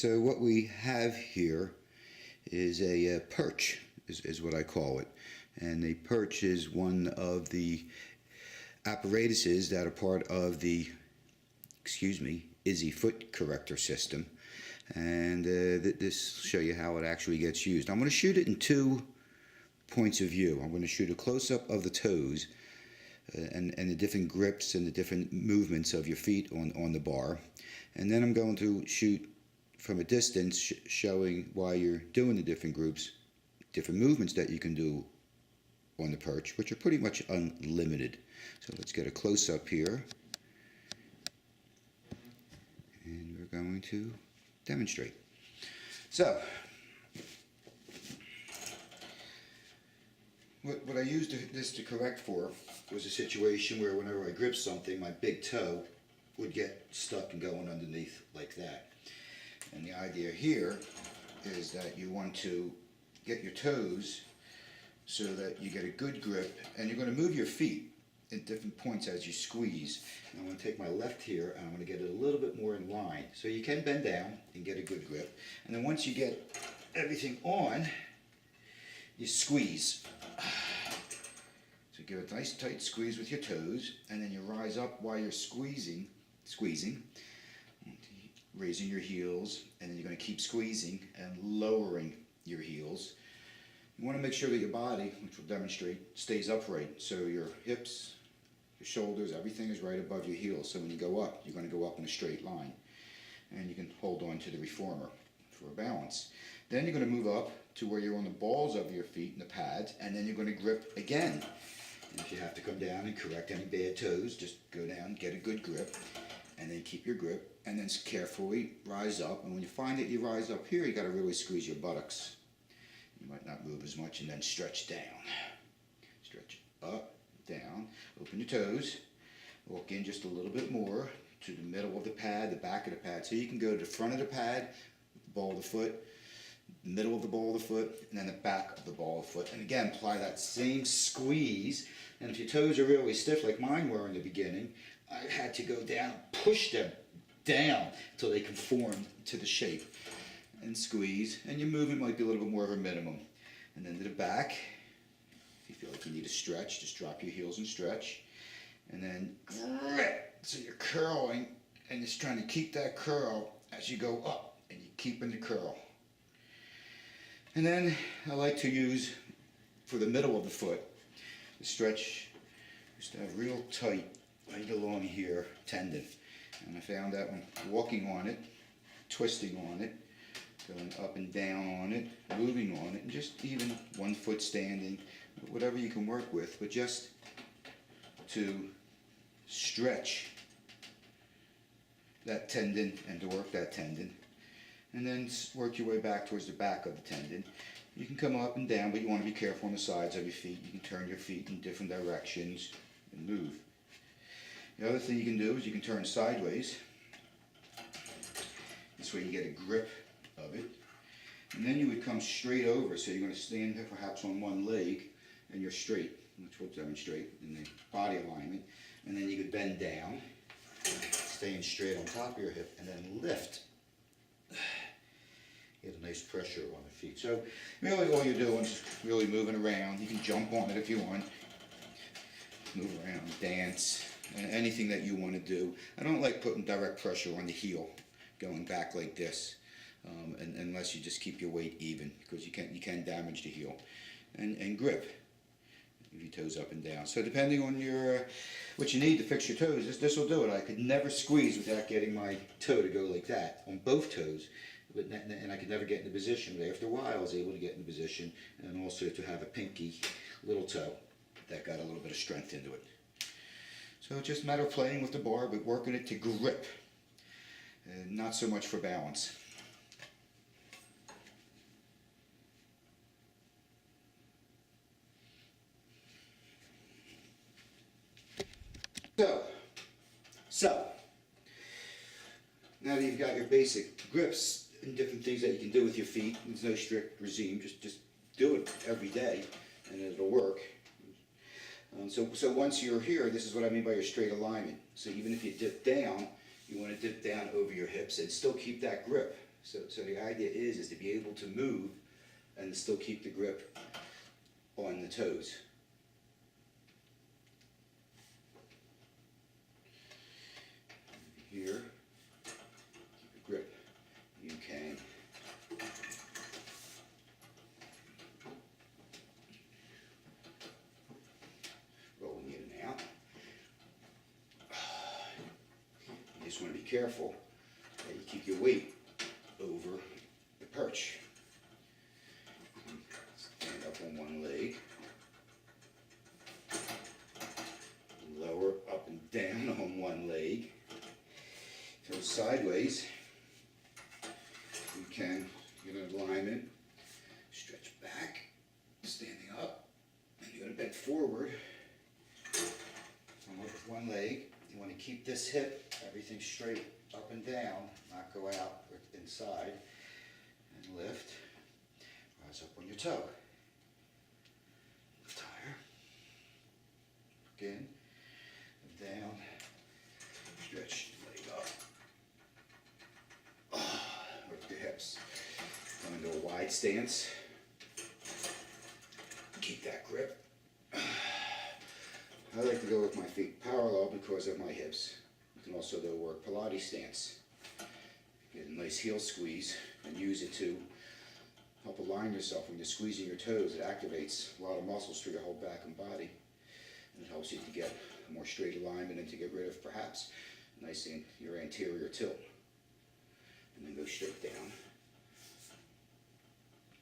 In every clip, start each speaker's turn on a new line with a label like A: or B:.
A: So what we have here is a perch, is what I call it. And the perch is one of the apparatuses that are part of the, Izzy foot corrector system. And this will show you how it actually gets used. I'm going to shoot it in 2 points of view. I'm going to shoot a close-up of the toes and the different grips and the different movements of your feet on the bar. And then I'm going to shoot from a distance showing why you're doing the different groups, different movements that you can do on the perch, which are pretty much unlimited. So let's get a close-up here. And we're going to demonstrate. So, what I used this to correct for was a situation where whenever I gripped something, my big toe would get stuck and going underneath like that. And the idea here is that you want to get your toes so that you get a good grip, and you're going to move your feet at different points as you squeeze. And I'm going to take my left here and I'm going to get it a little bit more in line. So you can bend down and get a good grip. And then once you get everything on, you squeeze. So give a nice tight squeeze with your toes, and then you rise up while you're squeezing, raising your heels, and then you're going to keep squeezing and lowering your heels. You want to make sure that your body, which we'll demonstrate, stays upright. So your hips, your shoulders, everything is right above your heels. So when you go up, you're going to go up in a straight line. And you can hold on to the reformer for a balance. Then you're going to move up to where you're on the balls of your feet and the pads, and then you're going to grip again. And if you have to come down and correct any bad toes, just go down, get a good grip, and then keep your grip, and then carefully rise up. And when you find that you rise up here, you got to really squeeze your buttocks. You might not move as much, and then stretch down. Stretch up, down, open your toes, walk in just a little bit more to the middle of the pad, the back of the pad. So you can go to the front of the pad, the ball of the foot, the middle of the ball of the foot, and then the back of the ball of the foot. And again, apply that same squeeze. And if your toes are really stiff like mine were in the beginning, I had to go down and push them down until they conformed to the shape. And squeeze, and your movement might be a little bit more of a minimum. And then to the back, if you feel like you need a stretch, just drop your heels and stretch. And then grip, so you're curling, and just trying to keep that curl as you go up, and you're keeping the curl. And then I like to use, for the middle of the foot, the stretch, just to have real tight, right along here, tendon. And I found that when walking on it, twisting on it, going up and down on it, moving on it, and just even one foot standing, whatever you can work with, but just to stretch that tendon and to work that tendon, and then work your way back towards the back of the tendon. You can come up and down, but you want to be careful on the sides of your feet. You can turn your feet in different directions and move. The other thing you can do is you can turn sideways. This way you get a grip of it. And then you would come straight over, so you're going to stand there perhaps on one leg and you're straight, which we'll demonstrate in the body alignment. And then you could bend down, staying straight on top of your hip, and then lift. Get a nice pressure on the feet. So really all you're doing is really moving around. You can jump on it if you want. Move around, dance, anything that you want to do. I don't like putting direct pressure on the heel, going back like this. Unless you just keep your weight even, because you can damage the heel. And grip, move your toes up and down. So depending on your what you need to fix your toes, this will do it. I could never squeeze without getting my toe to go like that on both toes, and I could never get in the position. But after a while, I was able to get in the position, and also to have a pinky little toe that got a little bit of strength into it. So it's just a matter of playing with the bar, but working it to grip, and not so much for balance. So, now that you've got your basic grips and different things that you can do with your feet, there's no strict regime, just do it every day and it'll work. So once you're here, this is what I mean by your straight alignment. So even if you dip down, you want to dip down over your hips and still keep that grip. So the idea is to be able to move and still keep the grip on the toes. Here, keep a grip. You can rolling in and out. You just want to be careful that you keep your weight over the perch. Stand up on one leg. Lower up and down on one leg. Go sideways. You can get an alignment. Stretch back. Standing up. And you're going to bend forward. And work with one leg. You want to keep this hip, everything straight up and down, not go out inside. And lift. Rise up on your toe. Lift higher. Again. Down. Stretch the leg up. Work the hips. Come into a wide stance. Keep that grip. I like to go with my feet parallel because of my hips. You can also though work Pilates stance. Get a nice heel squeeze and use it to help align yourself when you're squeezing your toes. It activates a lot of muscles through your whole back and body. And it helps you to get a more straight alignment and to get rid of perhaps your anterior tilt. And then go straight down.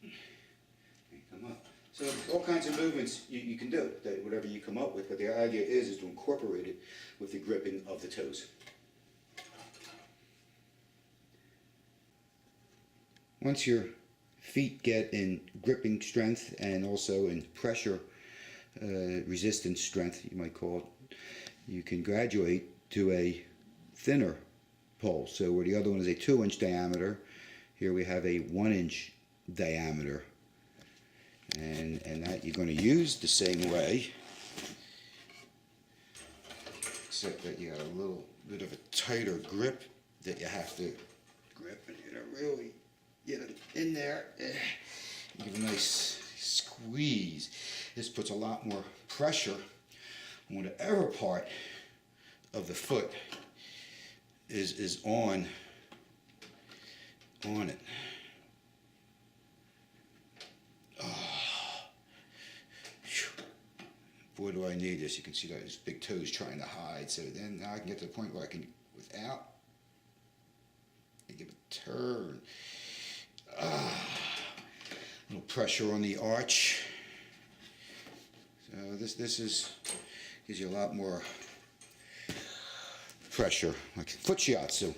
A: And come up. So all kinds of movements you can do, whatever you come up with, but the idea is to incorporate it with the gripping of the toes. Once your feet get in gripping strength and also in pressure resistance strength, you might call it, you can graduate to a thinner pole. So where the other one is a 2-inch diameter, here we have a 1-inch diameter. And that you're going to use the same way, except that you got a little bit of a tighter grip that you have to grip, and you're going to really get it in there. Give a nice squeeze. This puts a lot more pressure on whatever part of the foot is on it. Boy, do I need this. You can see those big toes trying to hide. So then now I can get to the point where I can, without, and give a turn. Little pressure on the arch. So this gives you a lot more pressure, like foot shiatsu.